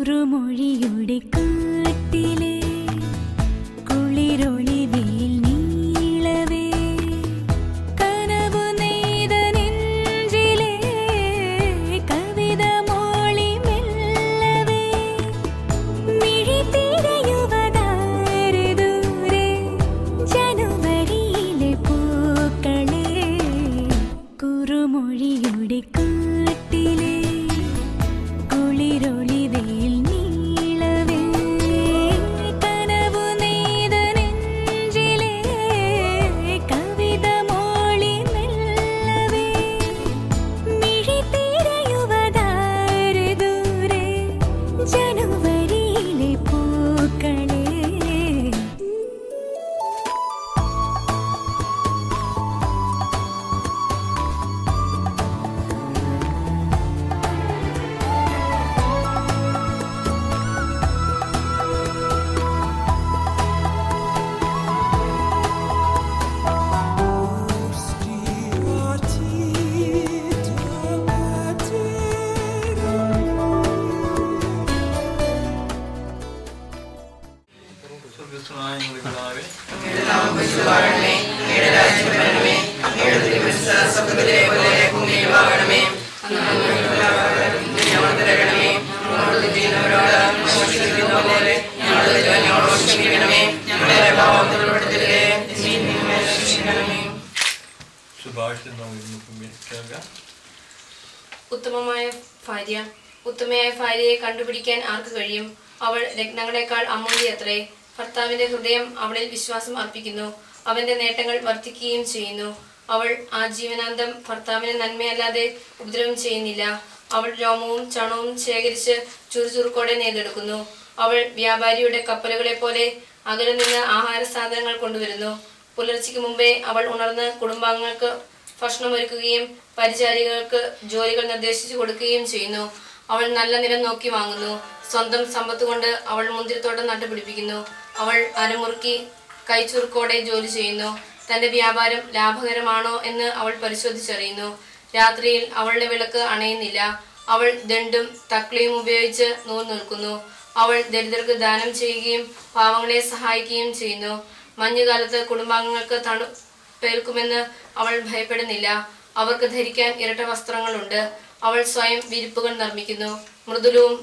കുറുമൊഴിയുടെ കാട്ടിലെ കുളിരൊളിവേൽ നീളവേ കനവു നെയ്ത നെഞ്ചിലെ കവിത മോളി മെല്ലവേ മിഴി തിരയുവതാര് ദൂരെ ജനുവരിയിലെ പൂക്കളെ കുറുമൊഴിയുടെ കാട്ടിലെ കുളിരൊളിവേൽ നീളവേ കനവു നെയ്ത നെഞ്ചിലെ കവിത മോളി മെല്ലവേ മിഴി തിരയുവതാര് ദൂരെ ജനുവരിയിലെ പൂക്കളെ ഉത്തമയായ ഭാര്യയെ കണ്ടുപിടിക്കാൻ ആർക്ക് കഴിയും? അവൾ രത്നങ്ങളെക്കാൾ അമൂല്യത്രേ. ഭർത്താവിന്റെ ഹൃദയം അവളിൽ വിശ്വാസം അർപ്പിക്കുന്നു. അവന്റെ നേട്ടങ്ങൾ വർദ്ധിക്കുകയും ചെയ്യുന്നു. അവൾ ആജീവനാന്തം ഭർത്താവിന് നന്മയല്ലാതെ ഉപദ്രവം ചെയ്യുന്നില്ല. അവൾ രോമവും ചണവും ശേഖരിച്ച് ചുറുചുറുക്കോടെ നെയ്തെടുക്കുന്നു. അവൾ വ്യാപാരിയുടെ കപ്പലുകളെ പോലെ അകലെ നിന്ന് ആഹാര സാധനങ്ങൾ കൊണ്ടുവരുന്നു. പുലർച്ചയ്ക്ക് മുമ്പേ അവൾ ഉണർന്ന് കുടുംബാംഗങ്ങൾക്ക് ഭക്ഷണമൊരുക്കുകയും പരിചാരികൾക്ക് ജോലികൾ നിർദ്ദേശിച്ചു കൊടുക്കുകയും ചെയ്യുന്നു. അവൾ നല്ല നിലം നോക്കി വാങ്ങുന്നു. സ്വന്തം സമ്പത്ത് കൊണ്ട് അവൾ മുന്തിരിത്തോട്ടം നട്ടുപിടിപ്പിക്കുന്നു. അവൾ അരമുറുക്കി കൈച്ചുറുക്കോടെ ജോലി ചെയ്യുന്നു. തന്റെ വ്യാപാരം ലാഭകരമാണോ എന്ന് അവൾ പരിശോധിച്ചറിയുന്നു. രാത്രിയിൽ അവളുടെ വിളക്ക് അണയുന്നില്ല. അവൾ ദണ്ടും തക്ലിയും ഉപയോഗിച്ച് നൂൽ നിൽക്കുന്നു. അവൾ ദരിദ്രർക്ക് ദാനം ചെയ്യുകയും പാവങ്ങളെ സഹായിക്കുകയും ചെയ്യുന്നു. മഞ്ഞുകാലത്ത് കുടുംബാംഗങ്ങൾക്ക് തണുപ്പേൽക്കുമെന്ന് അവൾ ഭയപ്പെടുന്നില്ല. അവർക്ക് ധരിക്കാൻ ഇരട്ട വസ്ത്രങ്ങളുണ്ട്. അവൾ സ്വയം വിരിപ്പുകൾ നിർമ്മിക്കുന്നു. മൃദുലവും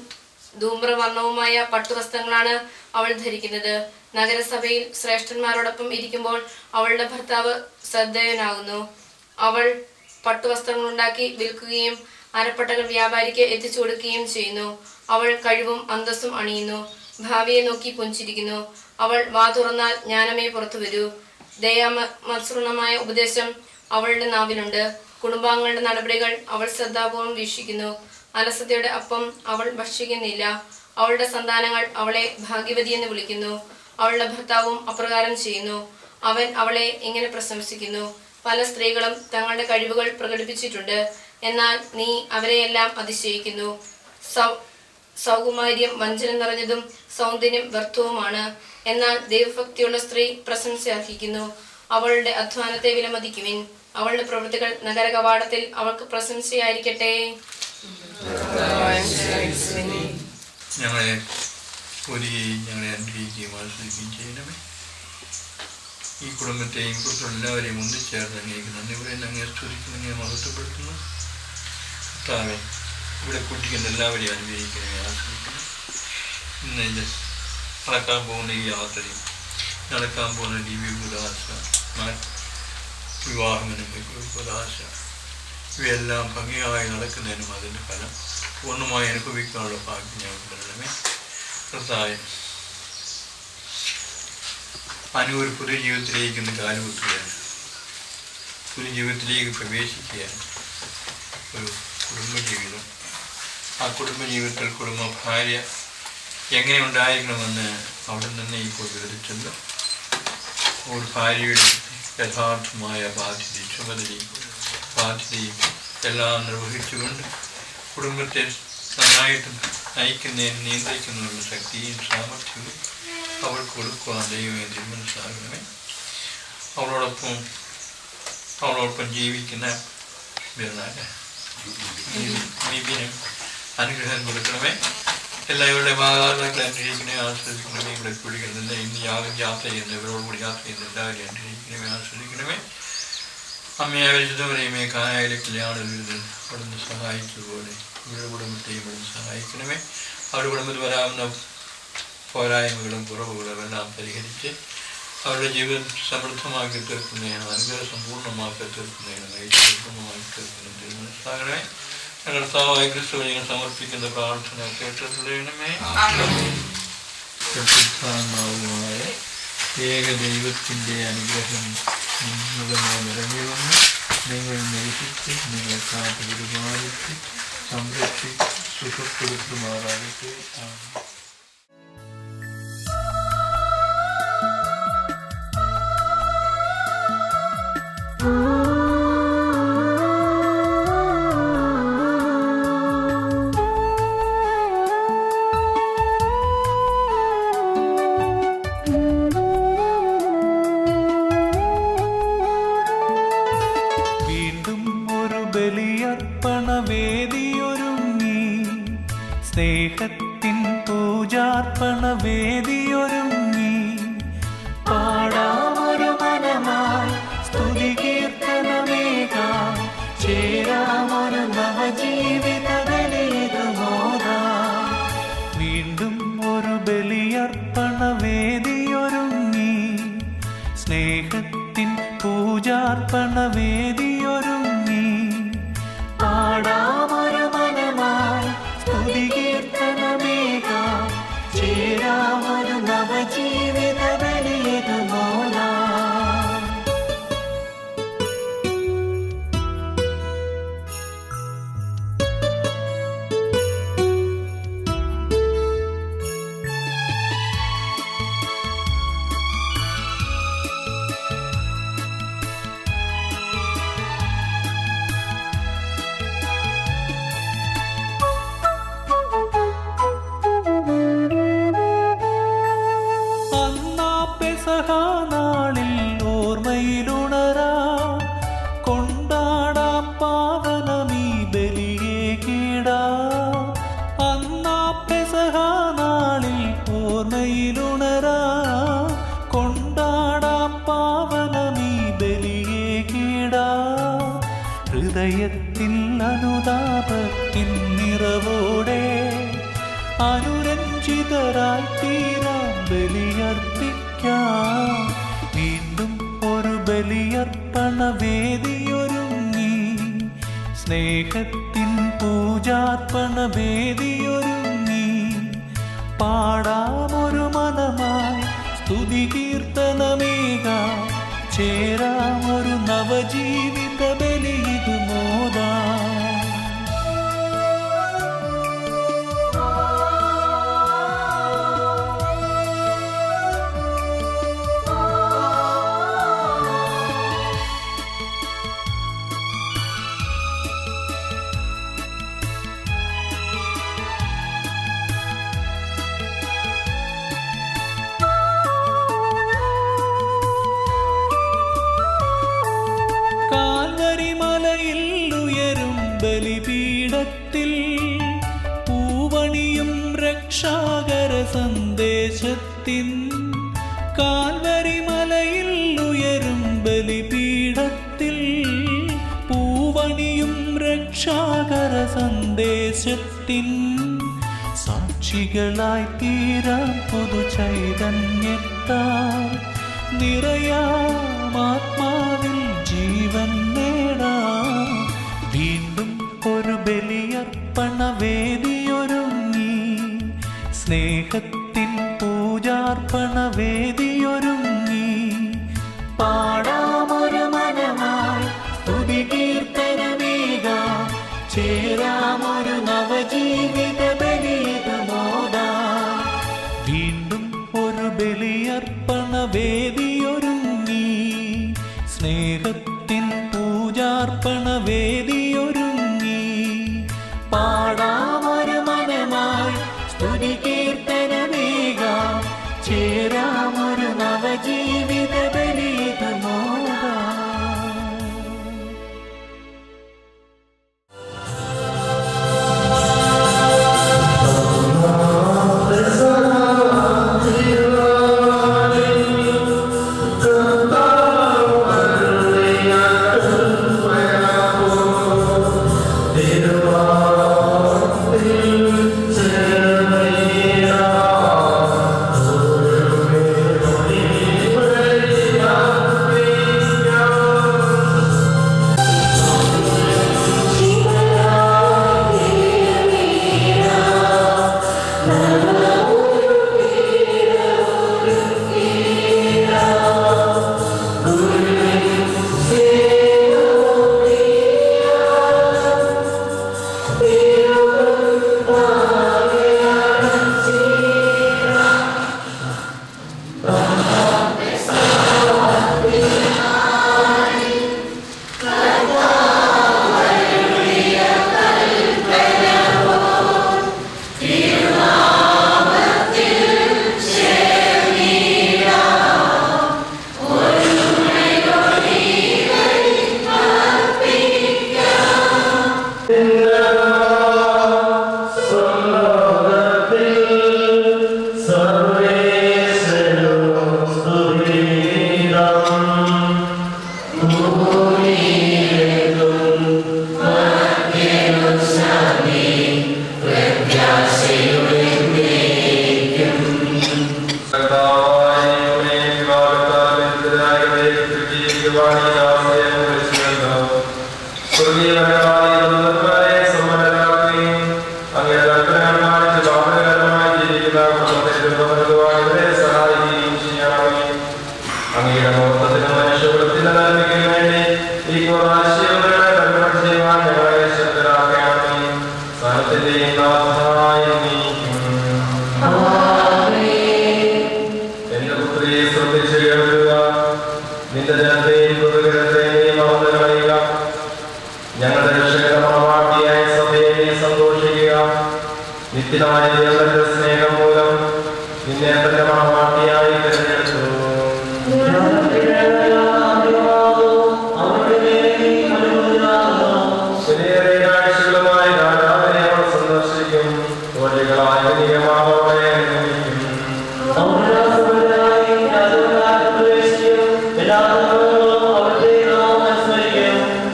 ധൂമ്രവർണ്ണവുമായ പട്ടുവസ്ത്രങ്ങളാണ് അവൾ ധരിക്കുന്നത്. നഗരസഭയിൽ ശ്രേഷ്ഠന്മാരോടൊപ്പം ഇരിക്കുമ്പോൾ അവളുടെ ഭർത്താവ് ശ്രദ്ധേയനാകുന്നു. അവൾ പട്ടുവസ്ത്രങ്ങൾ ഉണ്ടാക്കി വിൽക്കുകയും അരപ്പട്ടകൾ വ്യാപാരിക്ക് എത്തിച്ചു കൊടുക്കുകയും ചെയ്യുന്നു. അവൾ കഴിവും അന്തസ്സും അണിയുന്നു. ഭാവിയെ നോക്കി പുഞ്ചിരിക്കുന്നു. അവൾ വാ തുറന്നാൽ ജ്ഞാനമേ പുറത്തു വരൂ. ദയാമസൃണമായ ഉപദേശം അവളുടെ നാവിലുണ്ട്. കുടുംബാംഗങ്ങളുടെ നടപടികൾ അവൾ ശ്രദ്ധാപൂർവം വീക്ഷിക്കുന്നു. അലസതയുടെ അപ്പം അവൾ ഭക്ഷിക്കുന്നില്ല. അവളുടെ സന്താനങ്ങൾ അവളെ ഭാഗ്യവതി എന്ന് വിളിക്കുന്നു. അവളുടെ ഭർത്താവും അപ്രകാരം ചെയ്യുന്നു. അവൻ അവളെ ഇങ്ങനെ പ്രശംസിക്കുന്നു: പല സ്ത്രീകളും തങ്ങളുടെ കഴിവുകൾ പ്രകടിപ്പിച്ചിട്ടുണ്ട്, എന്നാൽ നീ അവരെയെല്ലാം അതിശയിക്കുന്നു. സൗകുമാര്യം വഞ്ചന നിറഞ്ഞതും സൗന്ദര്യം വ്യർത്ഥവുമാണ്. എന്നാൽ ദൈവഭക്തിയുള്ള സ്ത്രീ പ്രശംസ അർഹിക്കുന്നു. അവളുടെ അധ്വാനത്തെ വിലമതിക്കുവിൻ. അവളുടെ പ്രവൃത്തികൾ നഗര കവാടത്തിൽ അവൾക്ക് പ്രശംസയായിരിക്കട്ടെ. ഞങ്ങളെ ഞങ്ങളെ അനുഗ്രഹിക്കുകയും ആസ്വദിക്കുകയും ചെയ്യണമേ. ഈ കുടുംബത്തെയും കുറിച്ചുള്ള എല്ലാവരെയും ഒന്നിച്ചേർന്ന് അങ്ങേക്ക് നന്ദി പറയുന്ന അങ്ങേ സ്തുതിക്കുന്ന അങ്ങേ മഹത്വപ്പെടുത്തുന്നു. കർത്താവേ, ഇവിടെ കൂട്ടിക്കുന്ന എല്ലാവരെയും അനുഗ്രഹിക്കണമേ, ആസ്വദിക്കണം. ഇന്ന് ഇത് നടക്കാൻ പോകുന്ന ഈ യാത്രയും നടക്കാൻ പോകുന്ന ദിവ്യപുരാശ വിവാഹമെന്നും പുരാശ ഇവയെല്ലാം ഭംഗിയായി നടക്കുന്നതിനും അതിൻ്റെ ഫലം പൂർണ്ണമായി അനുഭവിക്കാനുള്ള ഭാഗ്യം ഞങ്ങൾക്ക് തരണമേ. കർത്താവേ, ഒരു പുതിയ ജീവിതത്തിലേക്ക് ഇന്ന് കാലുകുത്തുകയാണ്. പുതിയ ജീവിതത്തിലേക്ക് പ്രവേശിക്കുകയാണ്. ഒരു കുടുംബജീവിതം. ആ കുടുംബജീവിതത്തിൽ കുടുംബ ഭാര്യ എങ്ങനെ ഉണ്ടായിരിക്കണമെന്ന് അവിടെ നിന്ന് ഇപ്പോൾ വിവരിച്ചത് ഒരു ഭാര്യയുടെ യഥാർത്ഥമായ ബാധ്യതയും ചുമതലയും ബാധ്യതയും എല്ലാം നിർവഹിച്ചുകൊണ്ട് കുടുംബത്തെ നന്നായിട്ട് നയിക്കുന്നതിന് നിയന്ത്രിക്കുന്നതിനുള്ള ശക്തിയും സാമർഥ്യവും അവൾക്ക് കൊടുക്കുവാൻ ദൈവമേ മനസ്സിലാകണമേ. അവളോടൊപ്പം ജീവിക്കുന്ന അനുഗ്രഹം കൊടുക്കണമേ. എല്ലാവരുടെ മാതാപിതാക്കളെ അനുഗ്രഹിക്കണേ, ആശ്രയിക്കണമേ. ഇവിടെ കുടിക്കുന്നത് ഇന്ന് യാത്ര ചെയ്യുന്ന ഇവരോട് കൂടി യാത്ര ചെയ്യുന്ന എല്ലാവരെയും അനുഗ്രഹിക്കണമേ, ആശ്രയിക്കണമേ. അമ്മയെ പരിശുദ്ധമറിയമേ, കാനായിലെ കല്യാണത്തിൽ അവിടുന്ന് സഹായിച്ചതുപോലെ ഇവരുടെ കുടുംബത്തെയും ഇവിടുന്ന് സഹായിക്കണമേ. അവരുടെ കുടുംബത്തിൽ വരാവുന്ന പോരായ്മകളും കുറവുകളും എല്ലാം പരിഹരിച്ച് അവരുടെ ജീവിതം സമൃദ്ധമാക്കി തീർക്കുന്നതിനും അനുഗ്രഹം സമ്പൂർണ്ണമാക്കി തീർക്കുന്നതിനും ഐശ്വര്യപൂർണ്ണമാക്കി തീർക്കുന്നതിനും മനസ്സിലാകണമേ. കർത്താവായ ക്രിസ്തു വഴികൾ സമർപ്പിക്കുന്ന പ്രാർത്ഥന കേട്ടിട്ടുള്ളണമേ. പ്രസിദ്ധാത്മാവുമായ ഏക ദൈവത്തിൻ്റെ അനുഗ്രഹം നിങ്ങളുടെ നിറങ്ങി വന്ന് നിങ്ങൾ നേസിച്ച് നിങ്ങളെ കാത്ത് പരിപാലിച്ച് സംരക്ഷിച്ച് സുഖപ്പെടുത്തുമാറാകട്ടെ. സ്നേഹത്തിൻ പൂജാർപ്പണവേദിയൊരുങ്ങി പാടാമൊരു മനമായി സ്തുതി കീർത്തനമേകാം ചേരാമൊരു നവജീവിത ബലിയിതുമോദാം. വീണ്ടും ഒരു ബലിയർപ്പണവേദിയൊരുങ്ങി സ്നേഹത്തിൻ പൂജാർപ്പണവേദിയൊരുങ്ങി പാടാമൊരു മനമായി സ്തുതി കീർത്തനമേകാം ചേരാമൊരു നവജീവിത ബലിയിതുമോദാം. നാളിൽ ഓർമ്മയിലുണരാം കൊണ്ടാടാം പാവനമീ ബലിയെ കീടാം. അന്നാ പെസഹ നാളിൽ ഓർമ്മയിലുണരാം കൊണ്ടാടാം പാവനമീ ബലിയെ കീടാം. ഹൃദയത്തിൽ അനുതാപത്തിൻ നിറവോടെ അനുരഞ്ജിതരായി തീരാം ബലിയർപ്പിക്കാം. വീണ്ടും ഒരു ബലിയർപ്പണവേദിയൊരുങ്ങി സ്നേഹത്തിൻ പൂജാർപ്പണവേദിയൊരുങ്ങി പാടാമൊരു മനമായി സ്തുതി കീർത്തനമേകാം ചേരാമൊരു നവജീവിത ബലിയിതുമോദാം. ബലിപീഠത്തിൽ പൂവണിയും രക്ഷാകര സന്ദേശത്തിൻ കാൽവരിമലയിൽ ഉയരും ബലിപീഠത്തിൽ പൂവണിയും രക്ഷാകര സന്ദേശത്തിൻ സാക്ഷികളായി തീരാൻ പുതു ചൈതന്യത്താൽ നിറയാം ആത്മാവിൽ ജീവൻ നേടാം. വീണ്ടും ഒരു ബലിയർപ്പണവേദിയൊരുങ്ങി സ്നേഹത്തിൻ പൂജാർപ്പണവേദിയൊരുങ്ങി പാടാമൊരു മനമായി സ്തുതി കീർത്തനമേകാം ചേരാമൊരു നവജീവിത ബലിയിതുമോദാം. വീണ്ടും ഒരു ബലിയർപ്പണവേദിയൊരുങ്ങി സ്നേഹത്തിൻ പൂജാർപ്പണവേദിയൊരുങ്ങി പാടാമൊരു മനമായി സ്തുതി കീർത്തനമേകാം ചേരാമൊരു നവജീവിത ബലിയിതുമോദാം. സ്നേഹം മൂലം നിന്നെ തന്റെ മണവാട്ടിയായി തിരഞ്ഞെടുത്തു. ആഴ്ചകളുമായി രാജാവിനെ അവൾ സന്ദർശിക്കും. തോഴികളായ നിയമാവോടെ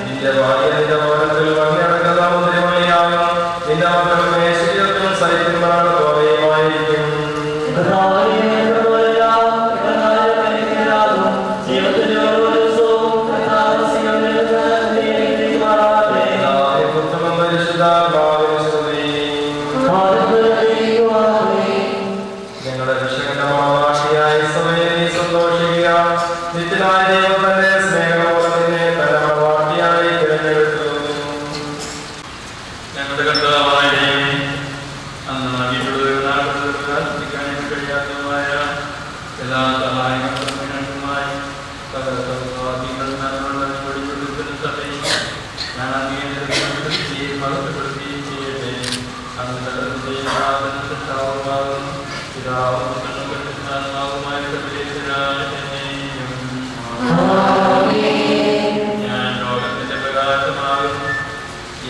നിന്റെ ഭാര്യ നിന്റെ ഭവനത്തിൽ വന്നിടക്കുന്ന മുദ്രമണിയാകും. നിന്റെ മക്കളുടെ ശരീരത്തിനും സൈത്യങ്ങളാണ് തോലയുമായിരിക്കും. ഞങ്ങളുടെ രക്ഷകന്റെ മണവാട്ടിയായ സഭയെ നീ സന്തോഷിക്കുക. നിത്യനായ ദൈവം തന്റെ സ്നേഹമൂലം നിന്നെ തന്റെ മണവാട്ടിയായി തിരഞ്ഞെടുത്തു. ഞങ്ങളുടെ കർത്താവായ ദൈവമേ, അന്ന് ആദ്യപ്പെടുവാൻ കഴിയാത്തതുമായ എല്ലാ സഹായങ്ങളുമായി സകലസൗഭാഗ്യങ്ങൾ സഭയും ഞാൻ അംഗീകരിക്കുകയും മഹത്വപ്പെടുത്തുകയും ചെയ്യട്ടെ. അന്ന് സകലവും പിതാവും ആത്മാവുമായ ഞാൻ ലോകത്തിന്റെ പ്രകാശമാകുന്നു.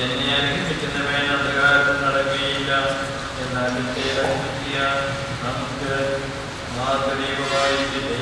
എന്നെ അനുഗമിക്കുന്നവൻ അന്ധകാരത്തിൽ നടക്കുകയില്ല. എന്നാൽ നമുക്ക് മാർഗദീപമായിരിക്കട്ടെ.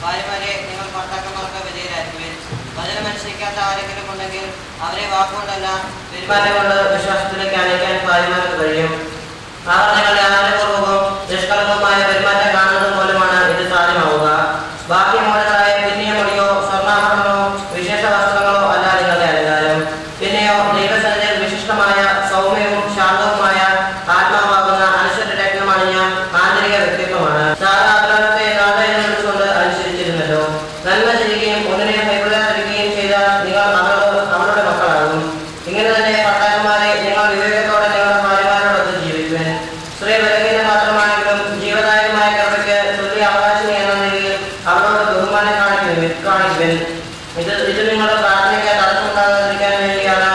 ഭാര്യമാരെ നിങ്ങൾ ഭർത്താക്കന്മാർക്ക് വിധേയരാക്കുവിൻ. വചനമനുസരിക്കാത്ത ആരെങ്കിലും ഉണ്ടെങ്കിൽ അവരെ വാക്കുകൊണ്ടല്ല പെരുമാറ്റം കൊണ്ട് വിശ്വാസത്തിലേക്ക് അണയ്ക്കാൻ ഭാര്യമാർക്ക് കഴിയും. അവർ നിങ്ങളുടെ ആദരപൂർവ്വവും നിഷ്കളങ്കമായ പെരുമാറ്റം കാണുന്നത് മൂലമാണ് ഇത് സാധ്യമാവുക. ബാഹ്യമോചനായ പിന്നിയമൊഴിയോ സ്വർണ്ണാഭരണമോ വിശേഷ വസ്ത്രങ്ങളോ അല്ല നിങ്ങളുടെ അലങ്കാരം. പിന്നെയോ ദൈവസന്നിധിയിൽ വിശിഷ്ടമായ സൗമ്യവും ശാന്തവുമായ ആത്മാവാകുന്ന അനുസരണ രത്നമണിഞ്ഞ ആന്തരിക വ്യക്തിത്വമാണ്. സാധാരണത്തെ നാടകെടുത്തുകൊണ്ട് അനുസരിച്ചിരുന്നല്ലോ. നന്മ ചെയ്യുകയും ഒന്നിനെ ഭയപ്പെടാതിരിക്കുകയും ചെയ്ത നിങ്ങൾ അവളുടെ മക്കളാകും. ഇങ്ങനെ തന്നെ ഭർത്താക്കന്മാരെ നിങ്ങൾ വിവേകത്തോടെ നിങ്ങളുടെ ഭാര്യമാരോടൊത്ത് ജീവിക്കുവാൻ. സ്ത്രീ ബലഹീന മാത്രമാണെങ്കിലും ജീവദായകമായ കൃപയ്ക്ക് തുല്യ അവകാശിനി എന്ന നിലയിൽ അവളോട് ബഹുമാനം കാണിക്കുവാൻ. ഇത് നിങ്ങളുടെ പ്രാർത്ഥനയ്ക്ക് തടസ്സമുണ്ടാകാതിരിക്കാൻ വേണ്ടിയാണ്.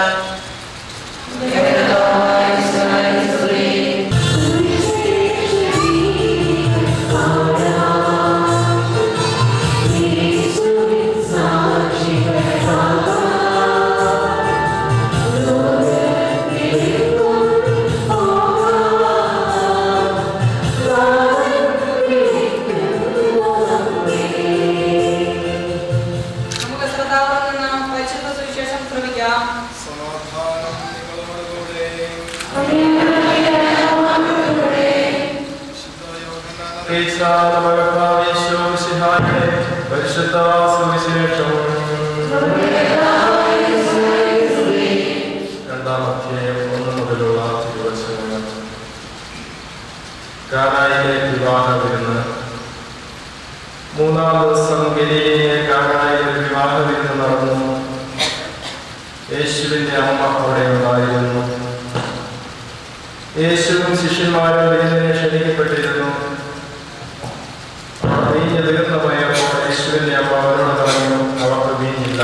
അനുഗ്രഹിച്ച നമ്മുടെ കർത്താവ് യേശു മിശിഹായുടെ പരിശുദ്ധ സുവിശേഷം. രണ്ടാം അധ്യായം 1 മുതലുള്ള തിരുവചനങ്ങൾ. കാനായിലെ വിവാഹ വിരുന്ന്. 3-ാം ദിവസം ഗലീലയിലെ കാനായിലെ വിവാഹ വിരുന്ന് നടന്നു. യേശുവിന്റെ അമ്മ അവിടെ ഉണ്ടായിരുന്നു. യേശുവും ശിഷ്യന്മാരും വിരുന്നിനെ ക്ഷണിക്കപ്പെട്ടിരുന്നു. വീഞ്ഞ് തീർന്നു പോയപ്പോൾ യേശുവിന്റെ അമ്മ അവരോട് പറഞ്ഞു, അവർക്ക് വീഞ്ഞില്ല.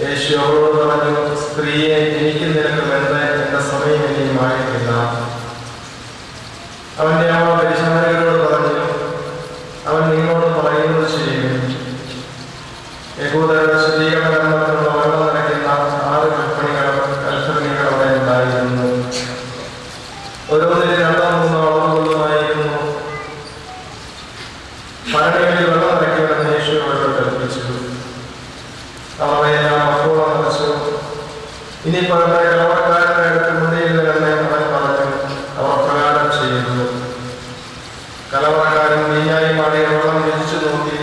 യേശു അവരോട് പറഞ്ഞു, സ്ത്രീയെ, എനിക്ക് നിനക്ക് ബന്ധം, എന്റെ സമയം ഇനിയും ആയിട്ടില്ല. അവന്റെ അമ്മ പരിചാരകരോട് പറഞ്ഞു, അവൻ നിങ്ങളോട് പറയുന്നത് ശരിയും. യഹൂദരുടെ ശുദ്ധീകരണ കർമ്മത്തിനുള്ള വെള്ളം നിറയ്ക്കുന്ന 6 കൽപ്പണികൾ അവിടെ ഉണ്ടായിരുന്നു. ഓരോന്നിനും 2-3 അളവുകളുമായിരുന്നു. ഭരണികളിൽ വെള്ളം നിറയ്ക്കണമെന്ന് യേശു അവരോട് കൽപ്പിച്ചു. അവയെല്ലാം അപ്പോളം നിറച്ചു. ഇനി പറഞ്ഞ കലവറക്കാരന്റെ അടുത്ത് മുന്നിലില്ലെന്ന് അവൻ പറഞ്ഞു. അവർ പ്രകാരം ചെയ്തു. കലവറക്കാരൻ വീഞ്ഞായി മാറിയ വെള്ളം രുചിച്ചു നോക്കി.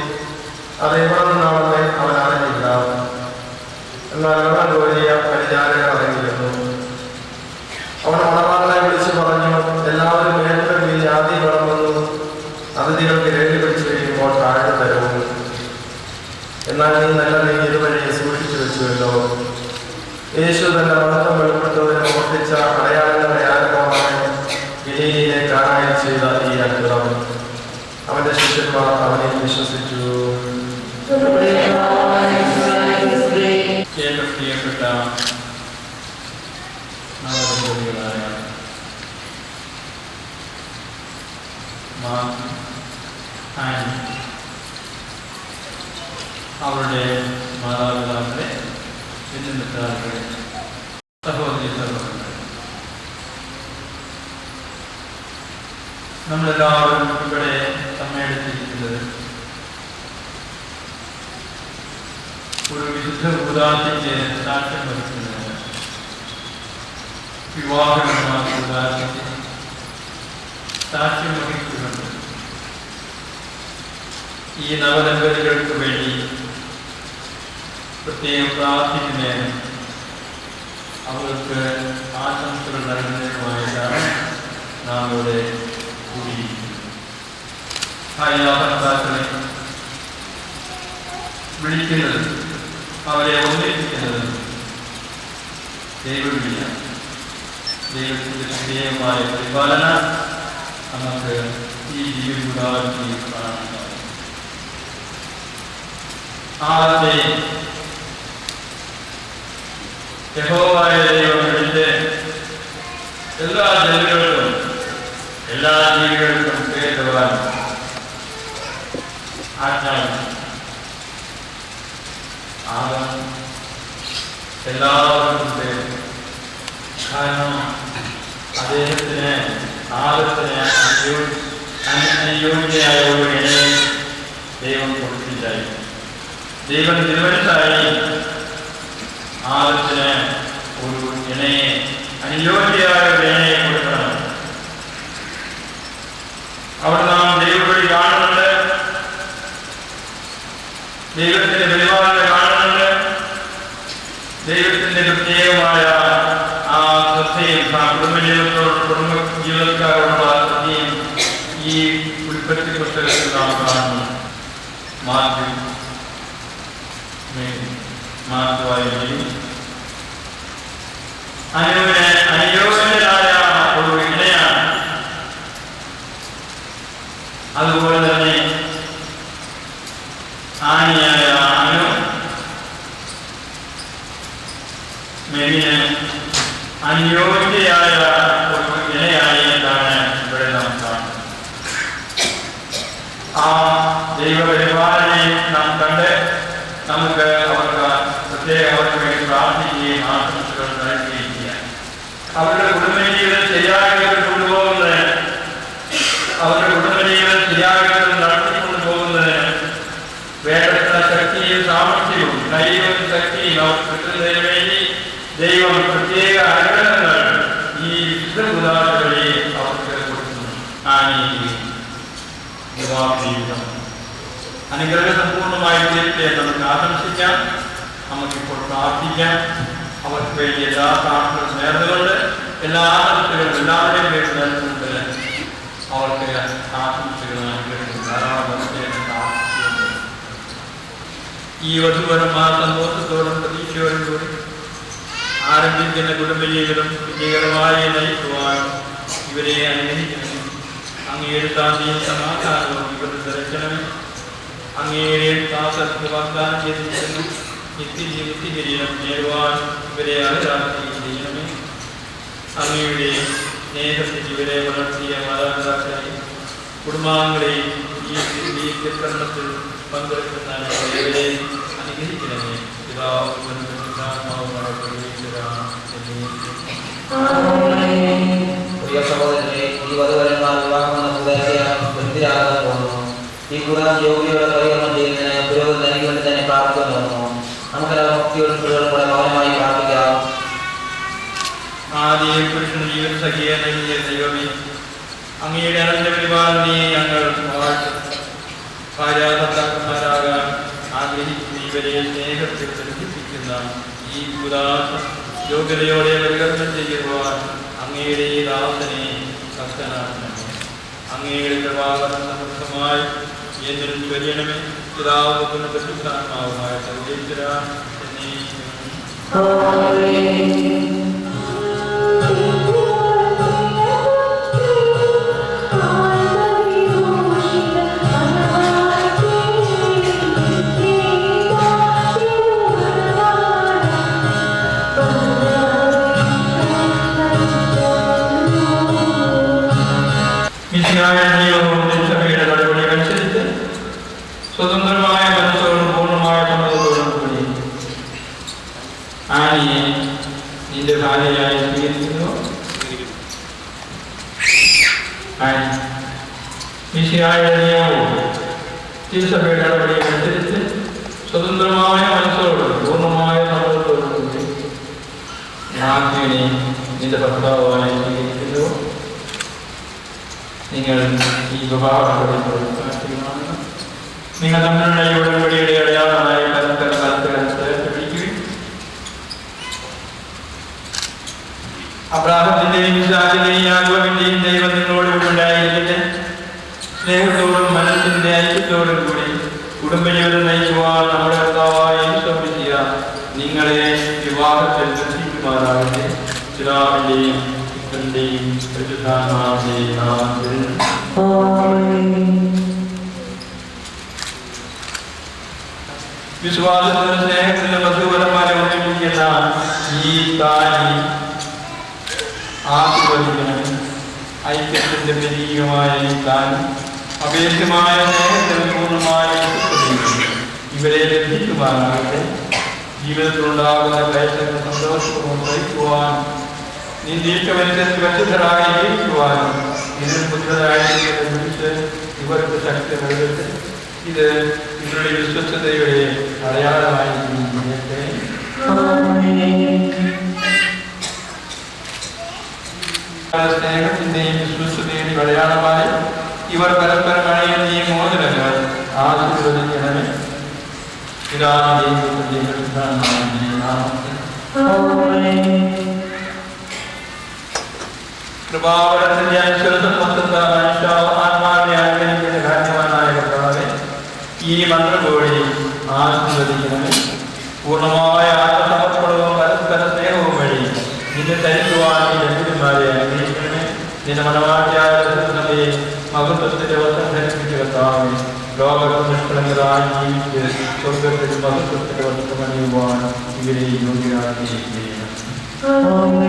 അത് എവിടെ നിന്നാണെന്ന് അവൻ അറിഞ്ഞില്ല. എന്നാൽ വെള്ളം കോരിയ പരിചാരകർ അറിഞ്ഞിരുന്നു. അവൻ മണവാളനെ വിളിച്ചു പറഞ്ഞു, എല്ലാവരും വേണ്ട വീഞ്ഞ് ആദ്യം വിളമ്പുന്നു, അതിഥികൾക്ക് രേഖ പിടിച്ചു കഴിയുമ്പോൾ താഴെ തരവും. എന്നാൽ നീ നല്ല വീഞ്ഞ് ഇതുവഴി സൂക്ഷിച്ചു വെച്ചുവല്ലോ. യേശു തന്റെ മഹത്വം വെളിപ്പെടുത്തുന്നതിന് പ്രവർത്തിച്ച അടയാളങ്ങളുടെ ആരംഭമാണ് ഗലീലയിലെ കാനായിൽ ചെയ്ത ഈ അത്ഭുതം. അവന്റെ ശിഷ്യന്മാർ അവനെ വിശ്വസിച്ചു. പ്രിയപ്പെട്ട നവദമ്പതികളായ അവരുടെ മാതാപിതാക്കളെ, ബന്ധുമിത്രാക്കളെ, സഹോദരി സഹോദരങ്ങളെ, നമ്മളെല്ലാവരും ഇവിടെ സമ്മേളിച്ചിരിക്കുന്നത് ഒരു വിശുദ്ധ കൂടാരത്തിന്റെ സാക്ഷ്യം വഹിക്കുന്നതിന്, വിവാഹമെന്ന കൂടാരത്തിന്റെ സാക്ഷ്യം വഹിക്കുന്നുണ്ട്. ഈ നവദമ്പതികൾക്ക് വേണ്ടി പ്രത്യേകം പ്രാർത്ഥിക്കുന്നതിന്, അവർക്ക് ആശംസകൾ നൽകുന്നതിനുമായിട്ടാണ് നാം ഇവിടെ കൂടിയിരിക്കുന്നത്. ഭാര്യാഭർത്താക്കളെ വിളിക്കുന്നത്, അവരെ ഒന്നിപ്പിക്കുന്നത് ദൈവവിളിയ. ദൈവത്തിന്റെ ശ്രദ്ധേയമായ പരിപാലന നമുക്ക് ഈ ജീവിതത്തിൽ കാണാൻ സാധിക്കും. ആദ്യത്തെ യഹോവയായ ദൈവത്തിന്റെ എല്ലാ ജനങ്ങൾക്കും എല്ലാ ജീവികൾക്കും പേരുവാൻ ആജ്ഞാപിച്ചു. ആദം എല്ലാവർക്കും പേര്. കാരണം അദ്ദേഹത്തിന് ആദത്തിന് അനുയോജ്യയായ ഒരു ഇണയെ ദൈവം കൊടുത്തില്ലായിരുന്നു. ദൈവം തിരുവനന്തപുരത്തായി ആദത്തിന് ഒരു ഇണയെ, അനുയോജ്യയായ ഒരു ഇണയെ കൊടുക്കണം. അവിടെ നാം ദൈവവഴി കാണുന്നുണ്ട്, ദൈവത്തിന്റെ പരിപാലന കാണുന്നുണ്ട്. ദൈവത്തിന്റെ പ്രത്യേകമായ ആ ശ്രദ്ധയും കുടുംബ ജീവിതക്കാരോടുള്ള ശ്രദ്ധയും ഈ ഉൽപ്പത്തി പുസ്തകത്തിൽ നാം കാണുന്നു. അനുയോജ്യനായ ഒരു ഇണയാണ്. അതുപോലെ തന്നെ ആണിയായ അനു മെലിന് അനുയോജ്യയായ ഒരു ഇണയായിട്ടാണ് ഇവിടെ നാം കാണുന്നത്. ആ ദൈവപരിപാലനയെ നാം കണ്ട് നമുക്ക് അവർക്ക് പ്രത്യേകം അവർക്ക് വേണ്ടി പ്രാർത്ഥിക്കുകയും ആശംസകൾ നൽകുകയും ചെയ്യാം. അവരുടെ കുടുംബജീവിതം ശരിയായി കൊണ്ടുപോകുന്നതിന്, അവരുടെ കുടുംബജീവിതം ശരിയായി നടത്തിക്കൊണ്ടു പോകുന്നതിന് വേണ്ടത്ര ശക്തിയും സാമർഥ്യവും ധൈര്യവും ശക്തിയും അവർക്ക് കിട്ടുന്നതിന് വേണ്ടി ദൈവം പ്രത്യേക അനുഗ്രഹങ്ങൾ ഈ വിശുദ്ധ ഉദാഹരണങ്ങളെ അവർക്ക് കൊടുക്കുന്നു. വിവാഹ ജീവിതം അനുഗ്രഹസമ്പൂർണ്ണമായി തീരട്ടെ നമുക്ക് ആശംസിക്കാം. നമുക്കിപ്പോൾ പ്രാർത്ഥിക്കാം. അവർക്ക് വേണ്ടി എല്ലാ പ്രാർത്ഥനകളും നേർന്നുകൊണ്ട് എല്ലാ ആശംസകളും എല്ലാവരുടെയും പേരിൽ നേർന്നുകൊണ്ട് അവർക്ക് ആശംസകളും അനുഗ്രഹങ്ങളും ധാരാളം ഈ വധുവരന്മാർ സന്തോഷത്തോടും പ്രതീക്ഷയോടും കൂടി ആരംഭിക്കുന്ന കുടുംബജീവിതം വിജയകരമായി നയിക്കുവാൻ ഇവരെ അനുഗ്രഹിക്കണം. അങ്ങയുടെ ശാന്തിയും സമാധാനവും ഇവരുടെ ദർശനമേ. അങ്ങയുടെ ദാസർക്ക് വാഗ്ദാനം ചെയ്തിരിക്കുന്നു നിത്യജീവിതം നേടുവാൻ ഇവരെ ആരാധന ചെയ്യണമേ. അങ്ങയുടെ സ്നേഹത്തിൽ ഇവരെ വളർത്തിയ മാതാപിതാക്കളെയും കുടുംബാംഗങ്ങളെയും ഈ കർമ്മത്തിൽ പങ്കെടുക്കുന്ന ഇവരെ അനുഗ്രഹിക്കണമേ. പ്രിയ സഹോദരനെ, ഈ വധുവരന്മാർ വിവാഹമെന്ന ബന്ധിരാകാൻ പോകുന്നു. ഈ കൂടാൻ യോഗ്യയുടെ പരികരണം ചെയ്യുന്നതിന് പുരോഗതി നൽകി വേണ്ടി തന്നെ പ്രാർത്ഥിക്കാൻ തോന്നുന്നു. നമുക്കെല്ലാം ഭക്തിയോടും കൂടെ മൗനമായി പ്രാർത്ഥിക്കാം. ആദ്യം പുരുഷൻ ജീവൻ സഖിയെ നൽകിയ ദൈവമേ, അങ്ങയുടെ അനന്ത പരിപാലനെ ഞങ്ങൾ ഭാര്യാഭർത്താക്കന്മാരാകാൻ ആഗ്രഹിക്കുന്ന ഇവരെ സ്നേഹത്തിൽ ബന്ധിപ്പിക്കുന്ന ഈ ഉദാസ യോഗ്യതയോടെ പരികരണം ചെയ്യുവാൻ അങ്ങയുടെ ദാസനെ ഭക്തനാക്കണമേ. അങ്ങയുടെ പ്രഭാകരം സമൃദ്ധമായി എന്നിൽ ചൊരിയണമേ. പിതാവുന്ന പരിശുദ്ധാത്മാവുമായ സർവേശ്വരാ സഭയുടെ നടപടി അനുസരിച്ച് സ്വതന്ത്രമായ മനസ്സോടും പൂർണ്ണമായ സമ്മതത്തോടും കൂടി ആനിയെ നിന്റെ ഭാര്യയായി സ്വീകരിക്കുന്നു. മിശിഹായുടെ നിയമവും തിരുസഭയുടെ നടപടി അനുസരിച്ച് സ്വതന്ത്രമായ മനസ്സോടും പൂർണ്ണമായ സമ്മതത്തോടും കൂടി ആജ്ഞനെ നിന്റെ ഭർത്താവായി സ്വീകരിക്കുന്നു. നിങ്ങൾ ഈ വിവാഹത്തോടെ നിങ്ങൾ തമ്മിലുള്ള ഈ ഉടമ്പടിയുടെ അടയാളമായി പരസ്പരം ചേർത്ത് പിടിക്കുകയും അബ്രാഹത്തിന്റെയും ഇസ്ഹാക്കിന്റെയും യാക്കോബിന്റെയും ദൈവം നിങ്ങളോട് ഉണ്ടായിരിക്കട്ടെ. സ്നേഹത്തോടും മനസ്സിന്റെ ഐക്യത്തോടും കൂടി കുടുംബജീവിതം നയിക്കുവാൻ നമ്മുടെ കർത്താവായ യേശുക്രിസ്തു നിങ്ങളെ വിവാഹത്തിൽ ബന്ധിക്കുമാറാകട്ടെ. പിതാവിന്റെയും വിശ്വാസത്തിന്റെ സ്നേഹത്തിന്റെ മധുപരമായ ഒന്നിപ്പിക്കുന്ന ഈ താലി ആസ്വദിക്കണം. ഐക്യത്തിന്റെ പ്രതീകമായ ഈ താലി അപേക്ഷമായ സ്നേഹത്തിന് പൂർണ്ണമായ ഇവരെ ലഭിക്കുവാനാകട്ടെ. ജീവിതത്തിലുണ്ടാകുന്ന ക്ലേശങ്ങൾ സന്തോഷപൂർവ്വം സഹിക്കുവാൻ നീതിക്കമനുസരിച്ച് പരിശുദ്ധരായി ജീവിക്കുവാനും ഇതിൽ പുത്രരായിരിച്ച് ഇവർക്ക് ശക്തി നൽകട്ടെ. ഇത് ഇവരുടെ വിശ്വസ്തയുടെ അടയാളമായി ജീവിക്കട്ടെ. സ്നേഹത്തിന്റെയും വിശ്വസ്തയുടെയും അടയാളമായി ഇവർ പരസ്പരം അണിയുന്ന ഈ മോചനങ്ങൾ ആശീർവദിക്കണമേ. കൃപാവരത്തിന്റെ അനുസൃതം ആത്മാവിനെ അനുഗ്രഹിക്കുന്ന കാരണവാനായ കർത്താവേ, ഈ മന്ത്രകോടി ആശീർവദിക്കണമേ. പൂർണ്ണമായ ആത്മസമർപ്പണവും പരസ്പര സ്നേഹവും വഴി നിന്നെ തരിക്കുവാൻ ഈ രണ്ടുമാരെ അനുഗ്രഹിക്കണമേ. നിന്റെ മനവാട്ടിയായ മഹത്വത്തിന്റെ വസ്ത്രം ധരിപ്പിച്ച കർത്താവേ, ലോകത്ത് നിഷ്കളങ്കരായി ജീവിച്ച് സ്വർഗത്തിൽ മഹത്വത്തിന്റെ വസ്ത്രം അണിയുവാൻ ഇവരെ യോഗ്യരാക്കിയിരിക്കുകയാണ്. ോട്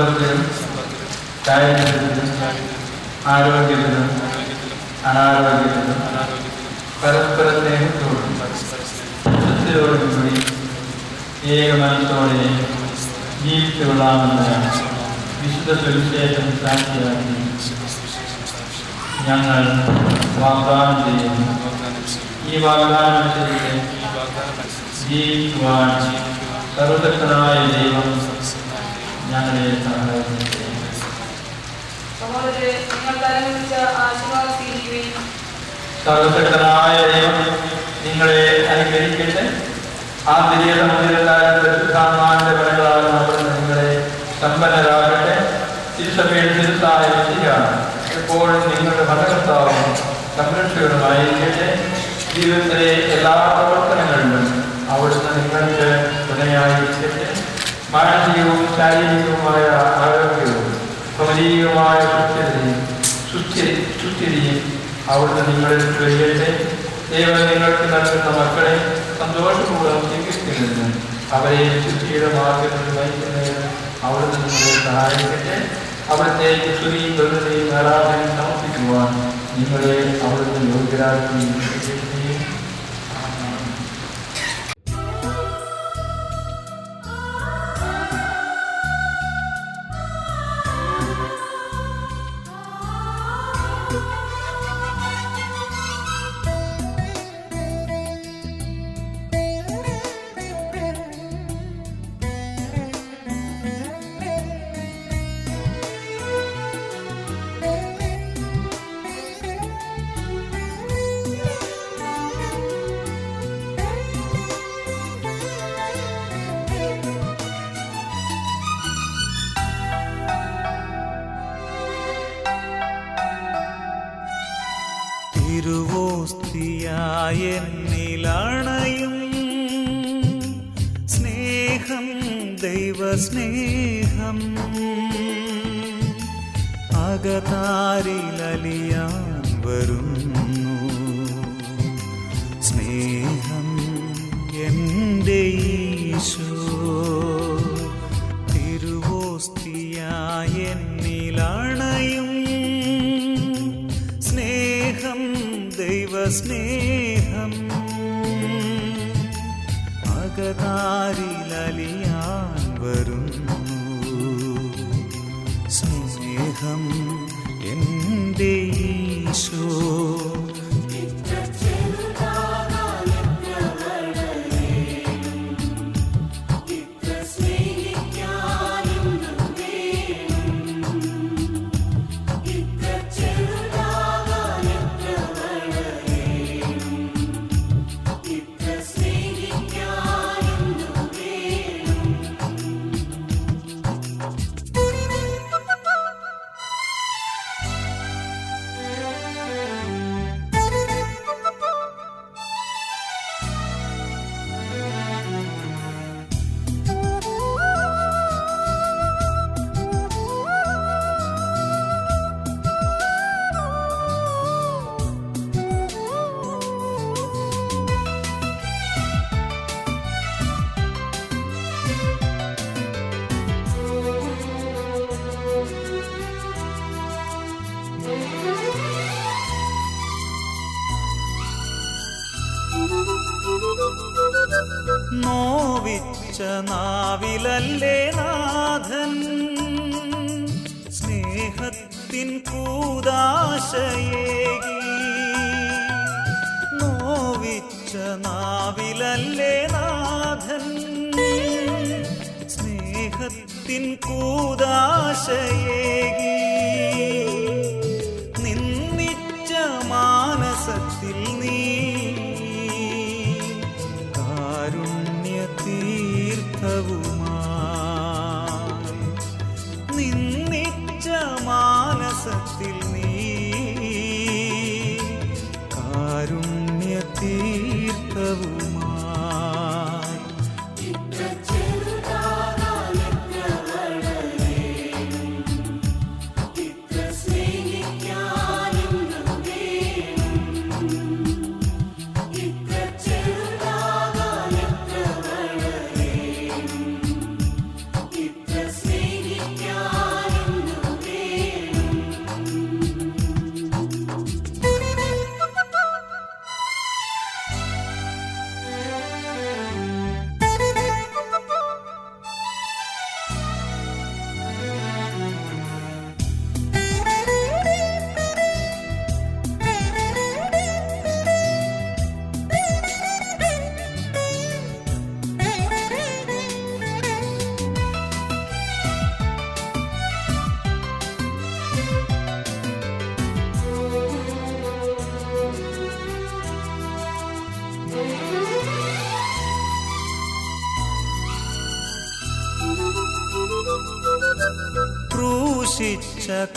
സമ്പത്തിലും ദാരിദ്ര്യത്തിലും ആരോഗ്യത്തിലും അനാരോഗ്യത്തിലും പരസ്പര സ്നേഹത്തോടും സത്യത്തോടും കൂടി ഏക മനസ്സോടെ ജീവിച്ചു കൊള്ളാമെന്ന് വിശുദ്ധ സുവിശേഷം സാക്ഷിയാക്കി ഞങ്ങൾ വാഗ്ദാനം ചെയ്യുന്നു. ഈ വാഗ്ദാനം അനുസരിച്ച് ജീവിക്കുവാൻ സർവശക്തനായ ദൈവം ഞങ്ങളെ സഹായിക്കട്ടെ. സർവശക്തനായ ദൈവം നിങ്ങളെ അനുഗ്രഹിക്കട്ടെ. ആ തിരിയ സമുദ്രത്താന്റെ പണികളാകുന്ന അവിടുന്ന് നിങ്ങളെ സമ്പന്നരാകട്ടെ. തിരുസഭയുടെ തിരുത്തായ ശരിയാണ് എപ്പോഴും നിങ്ങളുടെ ഭരണകർത്താവും സംരക്ഷകരുമായിരിക്കട്ടെ. ജീവിതത്തിലെ എല്ലാ പ്രവർത്തനങ്ങളിലും അവിടുന്ന് നിങ്ങൾക്ക് തുണയായിരിക്കട്ടെ. മാനസികവും ശാരീരികവുമായ ആരോഗ്യവും ഭൗതികവുമായ സുസ്ഥിതിയും അവിടുന്ന് നിങ്ങളിൽ കഴിയട്ടെ. ദൈവം നിങ്ങൾക്ക് നൽകുന്ന മക്കളെ സന്തോഷപൂർവ്വം ചികിത്സിക്കുന്നതിന് അവരെ ശുദ്ധിയുടെ മാർഗത്തിൽ നയിക്കുന്നതിന് അവിടുന്ന് നിങ്ങളെ സഹായിക്കട്ടെ. അവിടുത്തെ സ്തുതിയും ബഹുമതിയും ആരാധനയും സമർപ്പിക്കുവാൻ നിങ്ങളെ അവിടുന്ന് യോഗ്യരാക്കി. തിരുവോസ്തിയായെന്നിലണയും സ്നേഹം ദൈവസ്നേഹം അകതാരിലലിയാൻ വരുന്നു. സ്നേഹം എൻ്റെ ഈശോ തിരുവോസ്തിയായെന്നിലണയും സ്നേഹം ദൈവസ്നേഹം അകതാരിലലിയാൻ വരുന്നു. സ്നേഹം എൻ്റെ ഈശോ നോവിച്ച നാവിലല്ലേ നാഥൻ സ്നേഹത്തിൻ കൂദാശയേകി. നോവിച്ച നാവിലല്ലേ നാഥൻ സ്നേഹത്തിൻ കൂദാശയേകി. നിന്നിച്ച മാനസത്തിൽ നീ തീർത്ഥവുമായി നിന്നിച്ച മാനസത്തിൽ നീ കാരുണ്യ തീർത്ഥവുമായി.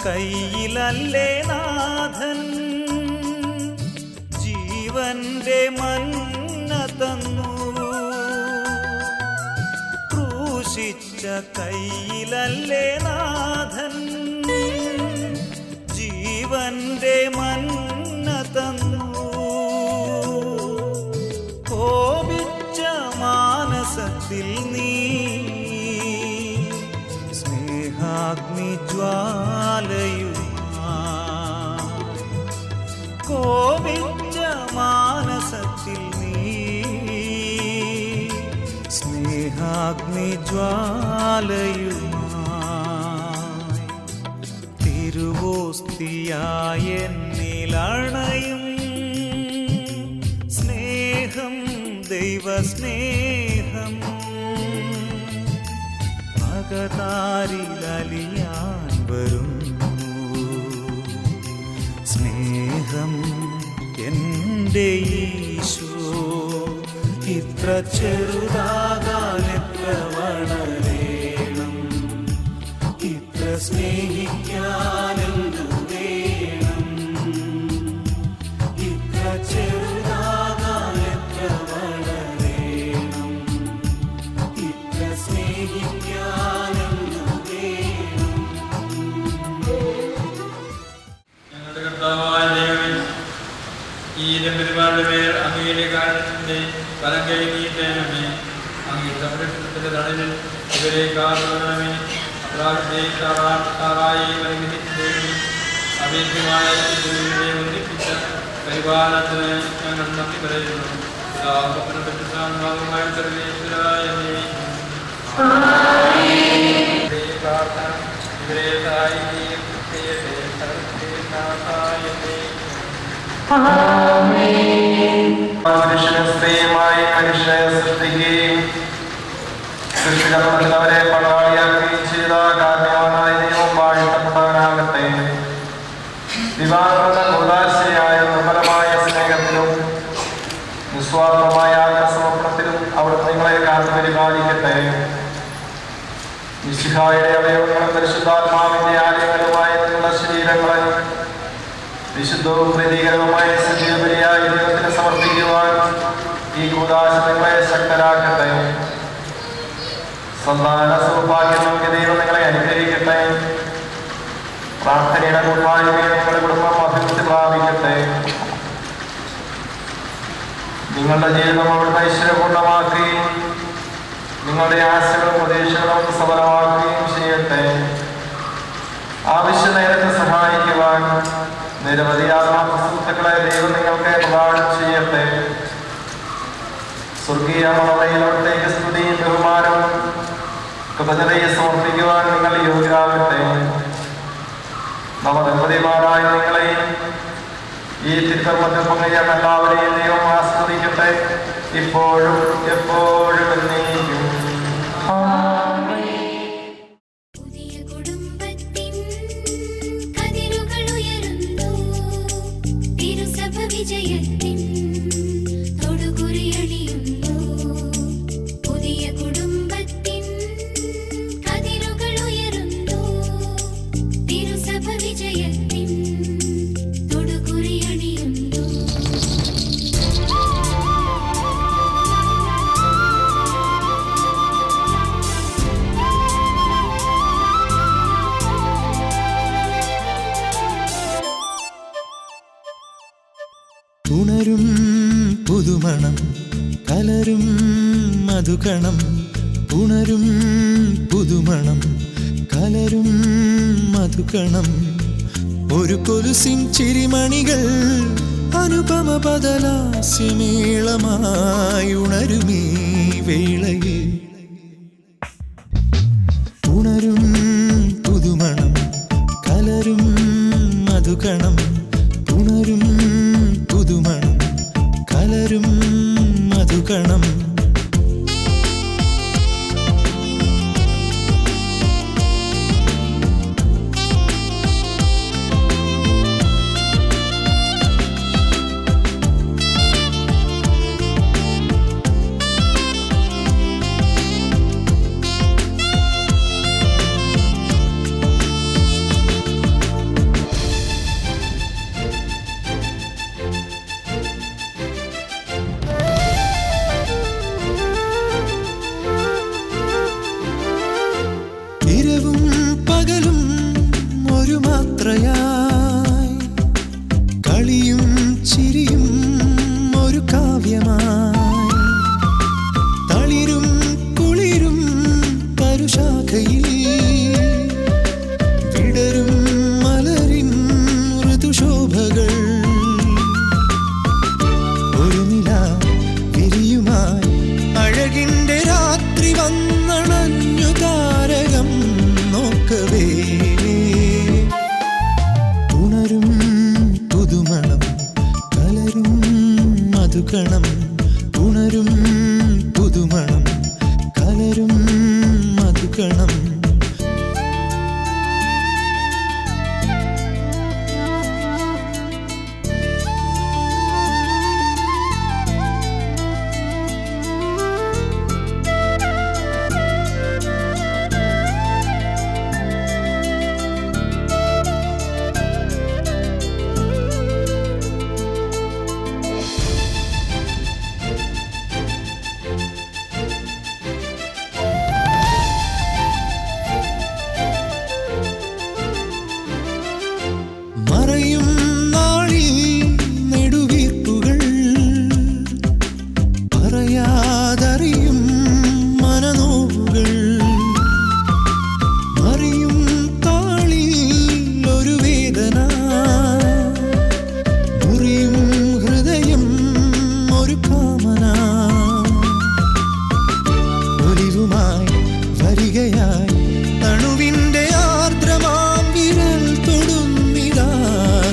കയ്യിലല്ലേ നാഥൻ ജീവന്റെ മന്ന തന്നു. ക്രൂശിച്ച കയ്യിലല്ലേ നാഥൻ ജീവന്റെ മന്ന തന്നു. കോപിച്ച മാനസത്തിൽ നീ സ്നേഹാഗ്നിജ്വാലയുമായി. കോപിച്ച മാനസത്തിൽ നീ സ്നേഹാഗ്നിജ്വാലയുമായി. തിരുവോസ്തിയായ എന്നിലണയും സ്നേഹം ദൈവസ്നേഹം. അകതാരിലലിയാൻ വരുന്നു സ്നേഹം എൻ്റെ ഈശോ. ഇത്ര ചെറുതാകാൻ എത്ര വളരേണം, ഇത്ര സ്നേഹിക്കാൻ എന്തു വേണം. ഇത്ര ചെറുതാകാൻ എത്ര വളരേണം, ഇത്ര സ്നേഹിക്കാൻ എന്തു വേണം. ഞങ്ങളുടെ കർത്താവായ ദൈവമേ, ഈ ദമ്പതിമാരുടെ മേൽ അങ്ങയുടെ കാലത്തിന്റെ ഫലം കഴിഞ്ഞിട്ടേണമേ. അങ്ങയുടെ സംരക്ഷണത്തിന്റെ തടലിൽ ഇവരെ കാരണമേ. അപ്രാപ്തിയെ താറായി പരിഗണിക്കുകയും അഭേദ്യമായ ദൈവത്തെ ഒന്നിപ്പിച്ച പരിപാലനത്തിന് ഞങ്ങൾ നന്ദി പറയുന്നു. ഭാഗമായ സർവേശ്വരായ പ്രാർത്ഥന ഇവരെ സഹായിക്കുകയും മനുഷ്യനെ സ്ത്രീയുമായി മനുഷ്യനെ സൃഷ്ടിക്കുകയും സൃഷ്ടികർമ്മത്തിനവരെ പങ്കാളിയാക്കുകയും ചെയ്ത കാരണവാനായ ദൈവം വാഴ്ത്തപ്പെട്ടവനാകട്ടെ. വിവാഹമെന്ന കൂടാശയായ നിർമ്മലമായ സ്നേഹത്തിലും നിസ്വാർത്ഥമായ ആത്മസമർപ്പണത്തിലും അവിടുന്ന് നിങ്ങളെ കാത്തു പരിപാലിക്കട്ടെ. മിശിഹായുടെ അവയവങ്ങളും പരിശുദ്ധാത്മാവിന്റെ ആലയങ്ങളുമായ നിങ്ങളുടെ ശരീരങ്ങളെ വിശുദ്ധവും പ്രീതികരവുമായ സജീവബലിയായ ദൈവത്തിന് സമർപ്പിക്കുവാൻ ഈ കൂദാശ നിങ്ങളെ ശക്തരാക്കട്ടെ. സന്താന സൗഭാഗ്യങ്ങൾക്ക് ദൈവം നിങ്ങളെ അനുഗ്രഹിക്കട്ടെ. പ്രാർത്ഥനയുടെ കൂട്ടായ്മയെ നിങ്ങളുടെ കുടുംബം അഭിവൃദ്ധി പ്രാപിക്കട്ടെ. നിങ്ങളുടെ ജീവിതം അവിടുന്ന് ഐശ്വര്യപൂർണ്ണമാക്കി നിങ്ങളുടെ ആശകളും പ്രതീക്ഷകളും സഫലമാക്കുകയും ചെയ്യട്ടെ. ആവശ്യ നേരത്തെ സഹായിക്കുവാൻ നിരവധി ആത്മാർത്ഥ സുഹൃത്തുക്കളെ ദൈവം നിങ്ങൾക്ക് പ്രദാനം ചെയ്യട്ടെ. സ്വർഗീയ മണവയിൽ അവിടത്തേക്ക് സ്തുതിയും ബഹുമാനവും കൃതജ്ഞതയെ സമർപ്പിക്കുവാൻ നിങ്ങൾ യോഗ്യരാകട്ടെ. നവദമ്പതിമാരായ നിങ്ങളെയും ഈ തിരുക്കർമ്മത്തിൽ പങ്കുചേർന്ന എല്ലാവരെയും ദൈവം ആസ്വദിക്കട്ടെ, ഇപ്പോഴും എപ്പോഴും എന്നേക്കും. പുതിയ കുടുംബത്തിൻ കതിരുകൾ ഉയരുന്നു, തിരുസഭ വിജയത്തിൻ തൊടുകുറിയണിയുന്നു. പുതിയ കുടുംബത്തിൻ കതിരുകൾ ഉയരുന്നു, തിരുസഭ വിജയത്തിൻ തൊടുകുറിയണിയുന്നു. ഉണരും പുതുമണം കലരും മധുകണം. ഉണരും പുതുമണം കലരും മധുകണം. ഒരു കൊലുസിൻ ചിരിമണികൾ അനുപമ ബദലാസ്യമേളമായി ഉണരുമീ വേളയിൽ. ഉണരും പുതുമണം കലരും മധുകണം. ഉണരും പുതുമണം കലരും മധുകണം.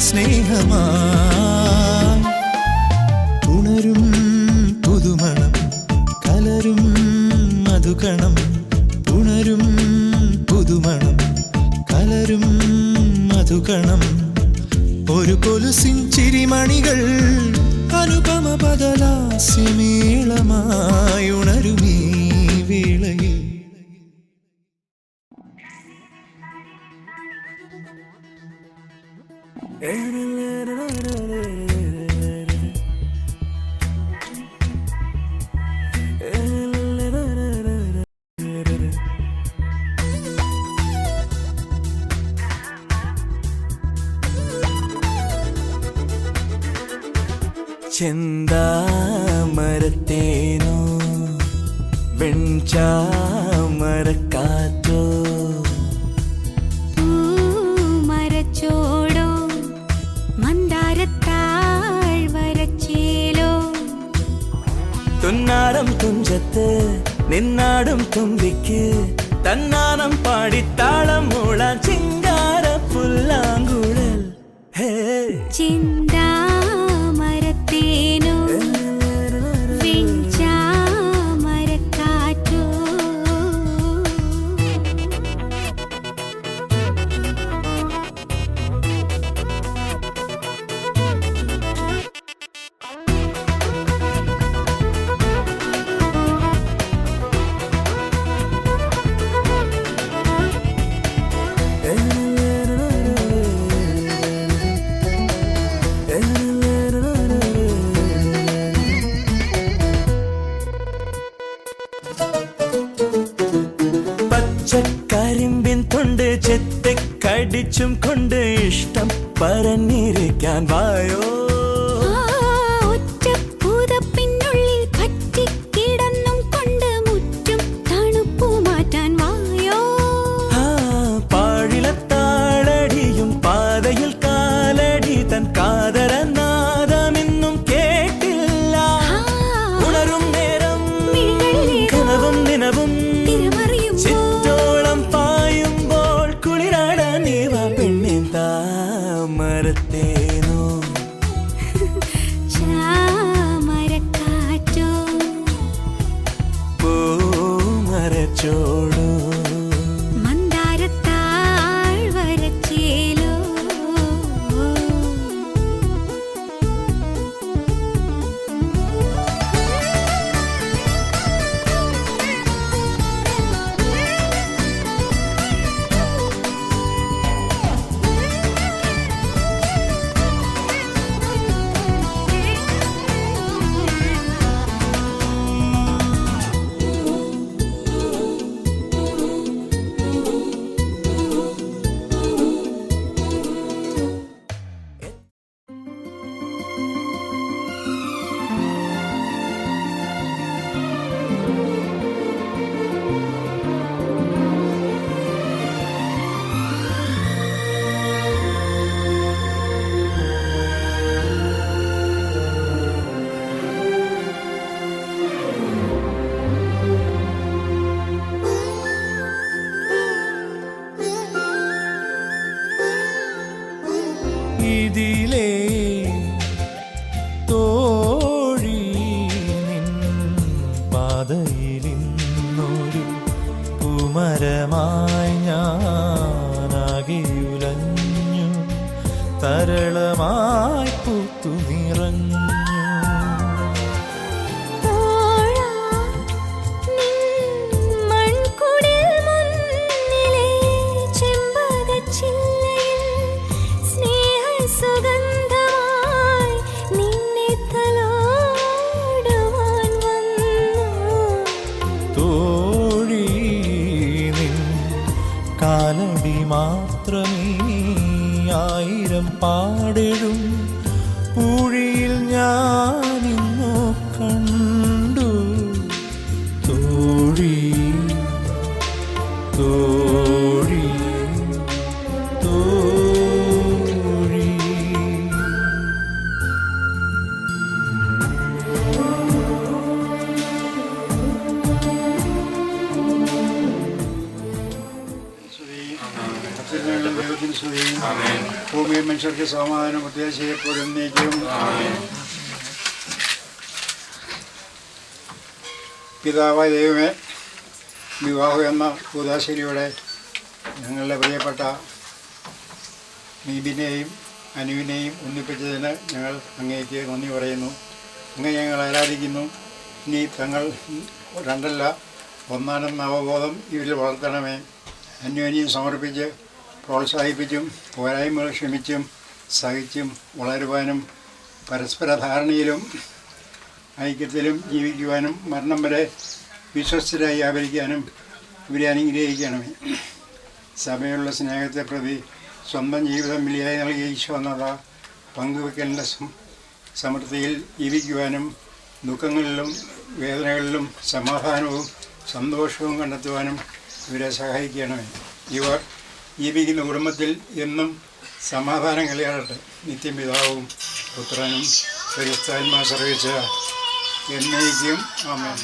സ്നേഹമായി ഉണരും പുതുമണം കലരും മധുകണം ഉണരും പുതുമണം കലരും മധുകണം ഒരു കൊലുസിൻ ചിരിമണികൾ അനുപമ ബദലാസ്യമേളമായി ഉണരുമീ വേളയിൽ ചെന്താമരത്തേനോ വെൺചാമരക്കാറ്റോ മരച്ചോടോ മന്ദാരത്താഴ്വരച്ചേലോ തുന്നാരം തുഞ്ചത്ത് നിന്നാടും തുമ്പിക്ക് തന്നാനം പാടിത്താളം മൂളാൻ ചിങ്കാര പുല്ലാങ്കുഴൽ ഹേ ചിന്താമരത്തേനോ വെഞ്ചാമരക്കാറ്റോ പച്ചക്കരിമ്പിൻ തൊണ്ട് ചെത്തിക്കടിച്ചും കൊണ്ട് ഇഷ്ടം പറഞ്ഞിരിക്കാൻ വായോ ഒറ്റപ്പൂതപ്പിനുള്ളിൽ പറ്റിക്കിടന്നും കൊണ്ട് മുറ്റും തണുപ്പു മാറ്റാൻ വായോ പാഴിലത്താളടിയും പാതയിൽ കാലടി തൻ കാതരനാദമെന്നും കേട്ടില്ല ഉണരും നേരം കനവും നിനവും ചിറ്റോളം പായുമ്പോൾ കുളിരാടാൻ നീവ പെണ്ണിൻ താമരത്തേനോ ചാമരക്കാറ്റോ പൂമരച്ചോടോ മന്ദാരത്താഴ്വരച്ചേലോ ഇതിലേ തോഴി നിൻ പാതയിലിന്നൊരു കുമരമായി ഞാനാകെയുലഞ്ഞു തരളമായി പൂത്തു നിറഞ്ഞു കാലടി മാത്രമേ ആയിരം പാടെഴും പൂഴിയിൽ ഞാനിന്നു കണ്ടു തോഴി തോഴി തോഴി ഭൂമിയിൽ മനുഷ്യർക്ക് സമാധാനം പ്രത്യാശയെപ്പോഴും നീക്കും. പിതാവായ ദൈവമേ, വിവാഹം എന്ന കൂതാശിരിയോടെ ഞങ്ങളുടെ പ്രിയപ്പെട്ട നീബിനെയും അനുവിനെയും ഒന്നിപ്പിച്ചതിന് ഞങ്ങൾ അങ്ങേക്ക് നന്ദി പറയുന്നു. അങ്ങ് ഞങ്ങൾ ആരാധിക്കുന്നു. ഇനി തങ്ങൾ രണ്ടല്ല ഒന്നാണെന്ന അവബോധം ഇവരിൽ വളർത്തണമേ. അന്യോന്യം സമർപ്പിച്ച് പ്രോത്സാഹിപ്പിച്ചും പോരായ്മകൾ ക്ഷമിച്ചും സഹിച്ചും വളരുവാനും പരസ്പര ധാരണയിലും ഐക്യത്തിലും ജീവിക്കുവാനും മരണം വരെ വിശ്വസ്തരായി ആവരിക്കാനും ഇവരെ അനുഗ്രഹിക്കണമേ. സഭയുള്ള സ്നേഹത്തെ പ്രതി സ്വന്തം ജീവിതം ബലിയായി നൽകിയ ഈശോ എന്നത് പങ്കുവെക്കലിൻ്റെ സമൃദ്ധിയിൽ ജീവിക്കുവാനും ദുഃഖങ്ങളിലും വേദനകളിലും സമാധാനവും സന്തോഷവും കണ്ടെത്തുവാനും ഇവരെ സഹായിക്കണമേ. ഇവർ ജീവിക്കുന്ന കുടുംബത്തിൽ എന്നും സമാധാനം കളിയാടട്ടെ. നിത്യം പിതാവും പുത്രനും പരിശുദ്ധാത്മാ സർവീച്ച എന്നേക്കും ആമേൻ.